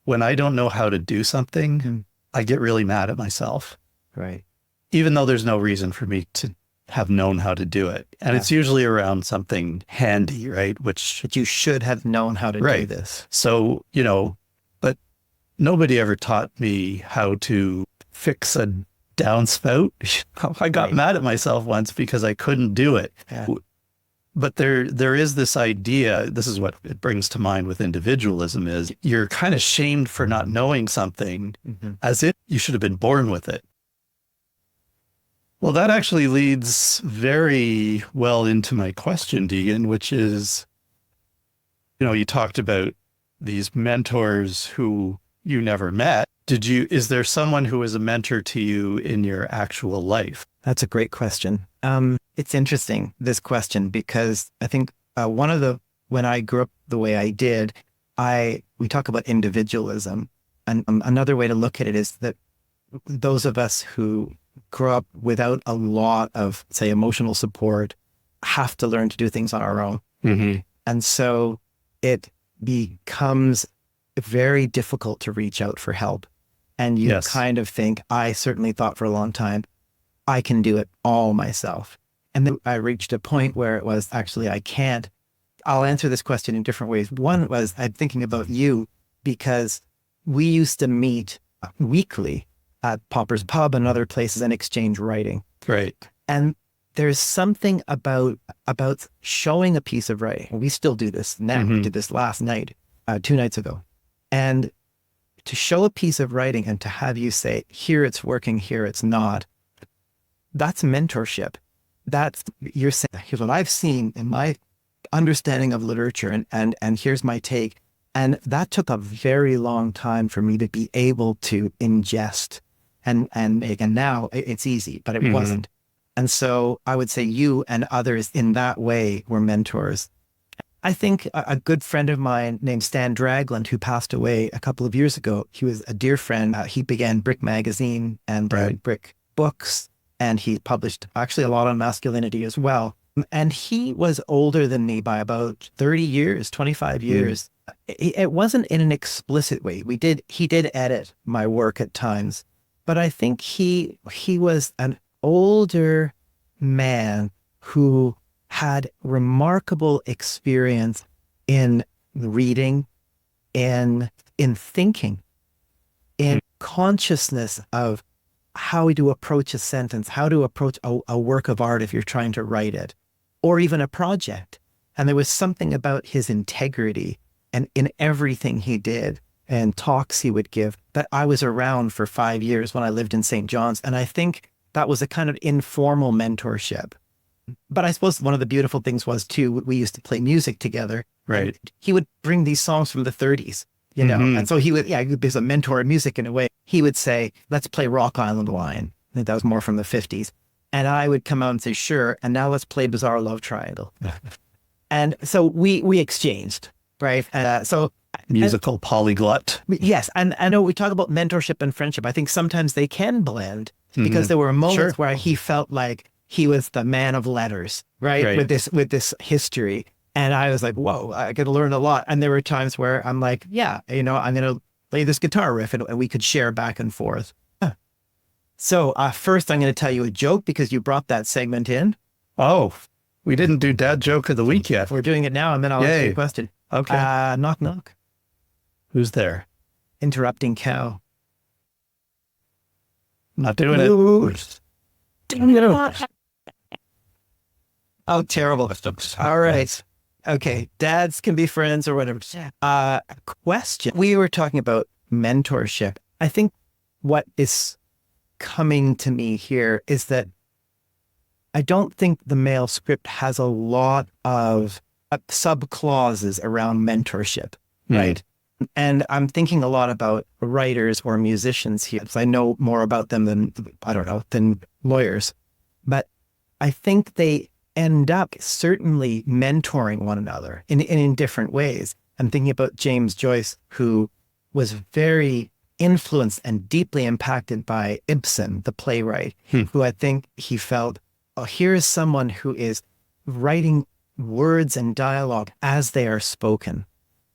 S2: when I don't know how to do something, I get really mad at myself.
S1: Right.
S2: Even though there's no reason for me to have known how to do it. And it's usually around something handy, right?
S1: But you should have known how to do this.
S2: So, but nobody ever taught me how to fix a downspout. I got mad at myself once because I couldn't do it. Yeah. But there is this idea, this is what it brings to mind with individualism, is you're kind of shamed for not knowing something as if you should have been born with it. Well, that actually leads very well into my question, Degan, which is, you talked about these mentors who you never met, Is there someone who was a mentor to you in your actual life?
S1: That's a great question. It's interesting, this question, because I think when I grew up the way I did, we talk about individualism. And another way to look at it is that those of us who grow up without a lot of, say, emotional support have to learn to do things on our own.
S2: Mm-hmm.
S1: And so it becomes very difficult to reach out for help. And you kind of think, I certainly thought for a long time, I can do it all myself. And then I reached a point where it was actually, I can't. I'll answer this question in different ways. One was, I'm thinking about you because we used to meet weekly at Popper's Pub and other places and exchange writing.
S2: Right.
S1: And there's something about showing a piece of writing. We still do this now. We did this last night, 2 nights ago. And to show a piece of writing and to have you say, here it's working, here it's not, that's mentorship. You're saying, here's what I've seen in my understanding of literature, and here's my take. And that took a very long time for me to be able to ingest and make. And now it's easy, but it wasn't. And so I would say you and others in that way were mentors. I think a good friend of mine named Stan Dragland, who passed away a couple of years ago, he was a dear friend. He began Brick Magazine and Brick Books, and he published actually a lot on masculinity as well. And he was older than me by about 30 years, 25 years. It wasn't in an explicit way. He did edit my work at times, but I think he was an older man who had remarkable experience in reading, in thinking, in consciousness of how to approach a sentence, how to approach a work of art if you're trying to write it, or even a project. And there was something about his integrity and in everything he did and talks he would give that I was around for 5 years when I lived in St. John's. And I think that was a kind of informal mentorship. But I suppose one of the beautiful things was too, we used to play music together.
S2: Right.
S1: He would bring these songs from the 30s, you know, and so he was a mentor of music in a way. He would say, let's play Rock Island Line. I think that was more from the 50s. And I would come out and say, sure. And now let's play Bizarre Love Triangle. And so we exchanged, right? So
S2: musical polyglot.
S1: Yes. And I know we talk about mentorship and friendship. I think sometimes they can blend because there were moments where he felt like he was the man of letters, right? With this history. And I was like, whoa, I could learn a lot. And there were times where I'm like, yeah, you know, I'm going to play this guitar riff and we could share back and forth. So first I'm going to tell you a joke because you brought that segment in.
S2: Oh, we didn't do dad joke of the week yet.
S1: We're doing it now and then I'll ask you a question.
S2: Okay.
S1: Knock, knock.
S2: Who's there?
S1: Interrupting cow.
S2: Not doing it.
S1: Oh, terrible. All right. Okay. Dads can be friends or whatever. Question. We were talking about mentorship. I think what is coming to me here is that I don't think the male script has a lot of sub-clauses around mentorship, right? And I'm thinking a lot about writers or musicians here. I know more about them than lawyers. But I think they end up certainly mentoring one another in different ways. I'm thinking about James Joyce, who was very influenced and deeply impacted by Ibsen, the playwright, who I think he felt, oh, here is someone who is writing words and dialogue as they are spoken.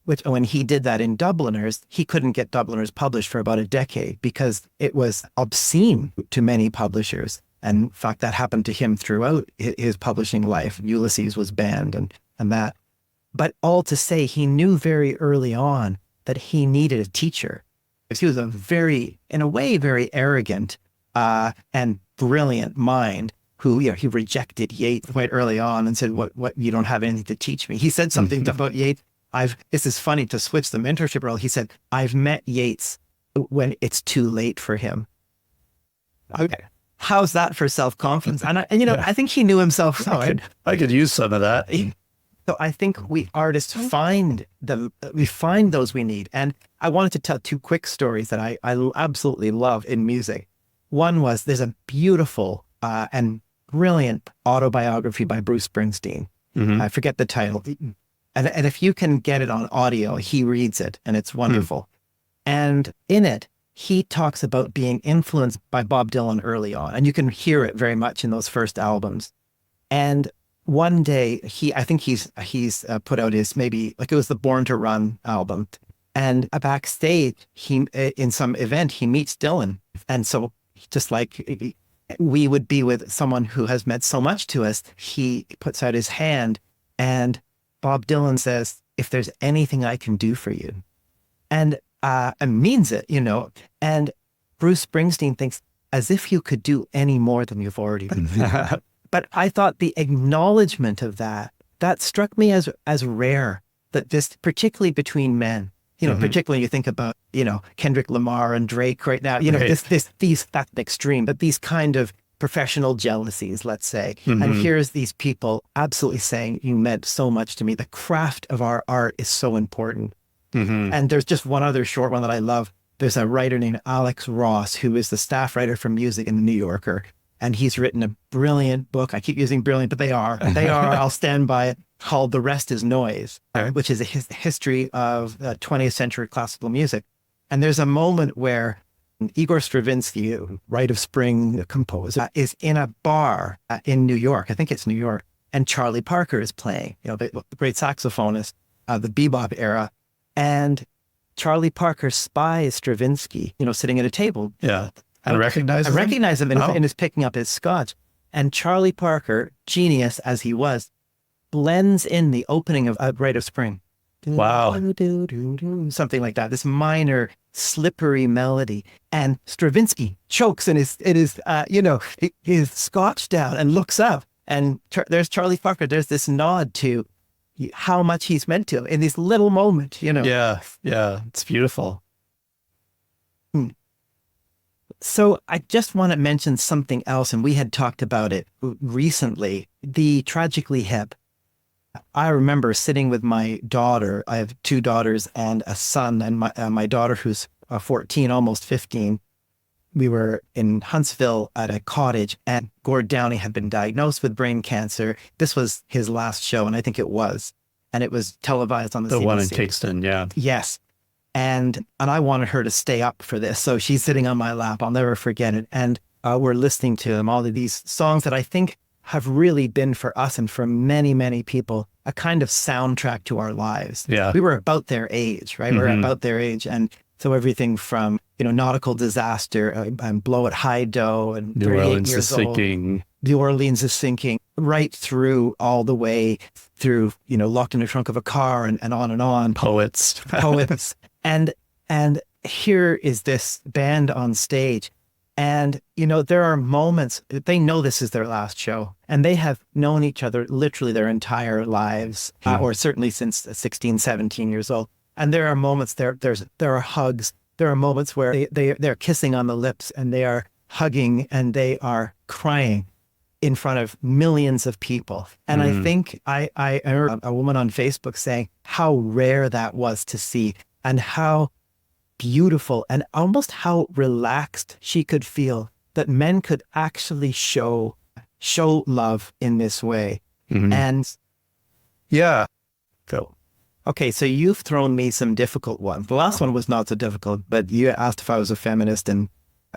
S1: Which when he did that in Dubliners, he couldn't get Dubliners published for about a decade because it was obscene to many publishers. And in fact, that happened to him throughout his publishing life. Ulysses was banned and that. But all to say, he knew very early on that he needed a teacher. Because he was in a way, very arrogant and brilliant mind who, he rejected Yeats quite early on and said, what, you don't have anything to teach me. He said something about Yeats. This is funny to switch the mentorship role. He said, I've met Yeats when it's too late for him. Okay. How's that for self-confidence? And I think he knew himself.
S2: I could use some of that.
S1: So I think we artists find we find those we need. And I wanted to tell two quick stories that I absolutely love in music. One was there's a beautiful and brilliant autobiography by Bruce Springsteen. I forget the title. And if you can get it on audio, he reads it and it's wonderful. And in it, he talks about being influenced by Bob Dylan early on. And you can hear it very much in those first albums. And one day, I think he's put out his, maybe like it was the Born to Run album. And backstage, in some event, he meets Dylan. And so just like we would be with someone who has meant so much to us, he puts out his hand and Bob Dylan says, "If there's anything I can do for you." And means it, and Bruce Springsteen thinks as if you could do any more than you've already done. But I thought the acknowledgement of that struck me as rare, that this, particularly between men, particularly you think about, Kendrick Lamar and Drake right now, that's extreme, but these kind of professional jealousies, let's say. And here's these people absolutely saying, you meant so much to me. The craft of our art is so important. And there's just one other short one that I love. There's a writer named Alex Ross, who is the staff writer for music in the New Yorker. And he's written a brilliant book. I keep using brilliant, but they are, I'll stand by it, called The Rest is Noise, which is a history of 20th century classical music. And there's a moment where Igor Stravinsky, Rite of Spring composer, is in a bar in New York. I think it's New York. And Charlie Parker is playing, the great saxophonist of the bebop era. And Charlie Parker spies Stravinsky, sitting at a table.
S2: Yeah. And recognize
S1: him and is picking up his scotch. And Charlie Parker, genius as he was, blends in the opening of Rite of Spring.
S2: Wow.
S1: Something like that. This minor, slippery melody. And Stravinsky chokes in his scotch down and looks up. And there's Charlie Parker. There's this nod to how much he's meant to in this little moment,
S2: Yeah. It's beautiful.
S1: So I just want to mention something else, and we had talked about it recently, the Tragically Hip. I remember sitting with my daughter. I have two daughters and a son, and my daughter, who's 14, almost 15. We were in Huntsville at a cottage, and Gord Downie had been diagnosed with brain cancer. This was his last show, and I think it was. And it was televised on the CBC.
S2: One in Kingston, yeah.
S1: Yes. And I wanted her to stay up for this. So she's sitting on my lap. I'll never forget it. And we're listening to him, all of these songs that I think have really been for us and for many, many people, a kind of soundtrack to our lives.
S2: Yeah.
S1: We were about their age, right? We're about their age. And so everything from, Nautical Disaster and Blow It High Dough and
S2: New Orleans is Sinking.
S1: New Orleans is Sinking, right through all the way through, Locked in the Trunk of a Car and on and on.
S2: Poets.
S1: And here is this band on stage. And, there are moments, they know this is their last show, and they have known each other literally their entire lives, or certainly since 16, 17 years old. And there are moments, there are hugs. There are moments where they're kissing on the lips, and they are hugging, and they are crying in front of millions of people. And I think I heard a woman on Facebook saying how rare that was to see, and how beautiful and almost how relaxed she could feel that men could actually show love in this way. And
S2: yeah. Phil.
S1: Okay, so you've thrown me some difficult ones. The last one was not so difficult, but you asked if I was a feminist, and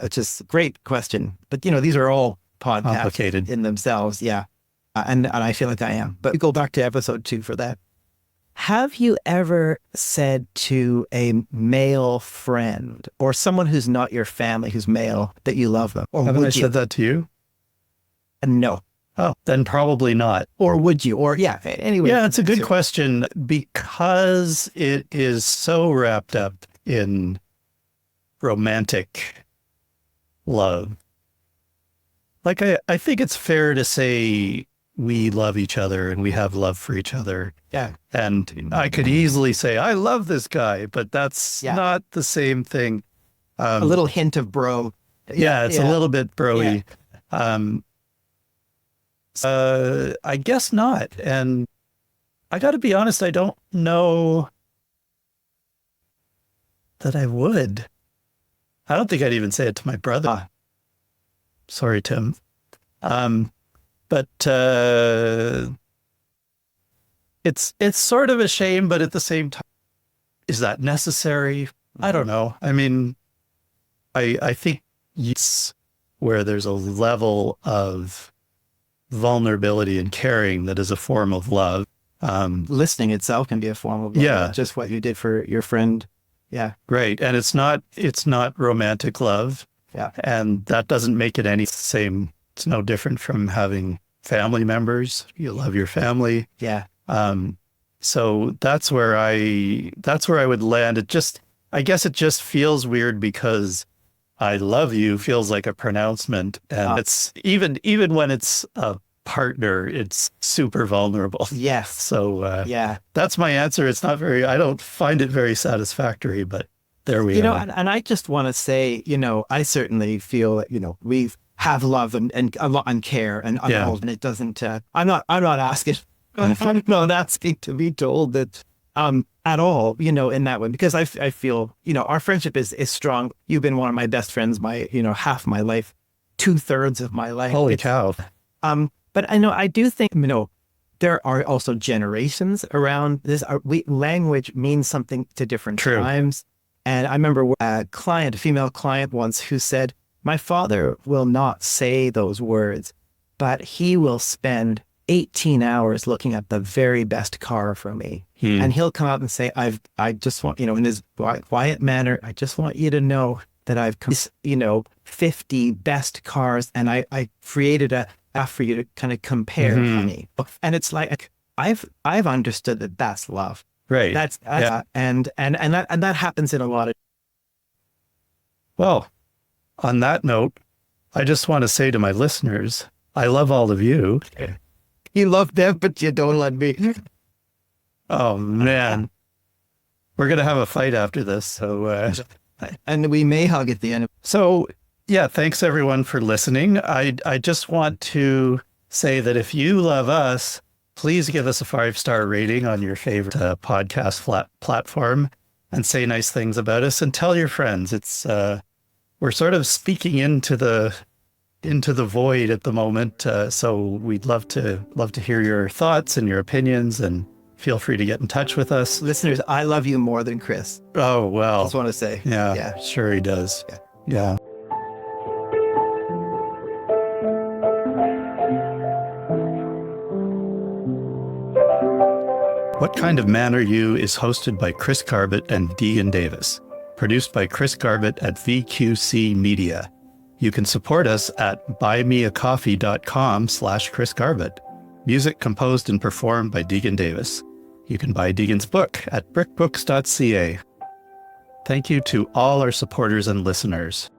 S1: it's just a great question. But these are all podcasts
S2: complicated
S1: in themselves. Yeah. And I feel like I am, but we go back to episode 2 for that. Have you ever said to a male friend or someone who's not your family, who's male, that you love them? Or
S2: haven't I said that to you?
S1: No.
S2: Oh, then probably not.
S1: Or would you? Or anyway.
S2: Yeah, it's a good question, because it is so wrapped up in romantic love. Like, I think it's fair to say we love each other and we have love for each other.
S1: Yeah.
S2: And I could easily say, I love this guy, but that's not the same thing.
S1: A little hint of bro.
S2: Yeah, it's a little bit bro-y.
S1: Yeah.
S2: I guess not. And I got to be honest, I don't know that I would. I don't think I'd even say it to my brother. Sorry, Tim. But it's sort of a shame, but at the same time, is that necessary? I don't know. I mean, I think it's where there's a level of vulnerability and caring that is a form of love.
S1: Listening itself can be a form of love.
S2: Yeah.
S1: Just what you did for your friend. Yeah.
S2: Right. And it's not romantic love.
S1: Yeah.
S2: And that doesn't make it any same. It's no different from having family members. You love your family.
S1: Yeah.
S2: So that's where I would land. I guess it just feels weird because I love you feels like a pronouncement. And it's even when it's a partner, it's super vulnerable.
S1: Yes.
S2: So
S1: yeah,
S2: that's my answer. It's not I don't find it very satisfactory, but there we are.
S1: And I just want to say, I certainly feel that, we have love and a lot and care and and it doesn't, I'm not asking, I'm not asking to be told that, at all, in that way, because I feel, our friendship is strong. You've been one of my best friends, half my life, 2/3 of my life.
S2: Holy cow.
S1: But I do think, there are also generations around this. Language means something to different times. And I remember a female client once who said, my father will not say those words, but he will spend 18 hours looking at the very best car for me. And he'll come out and say, I just want, in his quiet manner, I just want you to know that I've, 50 best cars, and I created a for you to kind of compare, honey. And it's like, I've understood that that's love.
S2: Right.
S1: That's and that happens in a lot of.
S2: Well, on that note, I just want to say to my listeners, I love all of you.
S1: You love them, but you don't let me.
S2: Oh man, we're gonna have a fight after this. So,
S1: and we may hug at the end.
S2: So yeah, thanks everyone for listening. I just want to say that if you love us, please give us a 5-star rating on your favorite podcast platform and say nice things about us and tell your friends. It's we're sort of speaking into the void at the moment. So we'd love to hear your thoughts and your opinions, and feel free to get in touch with us.
S1: Listeners, I love you more than Chris.
S2: Oh, well.
S1: I just want to say.
S2: Yeah. Sure he does. Yeah. What Kind of Man Are You is hosted by Chris Garbett and Degan Davis. Produced by Chris Garbett at VQC Media. You can support us at buymeacoffee.com/Chris Garbett. Music composed and performed by Degan Davis. You can buy Degan's book at brickbooks.ca. Thank you to all our supporters and listeners.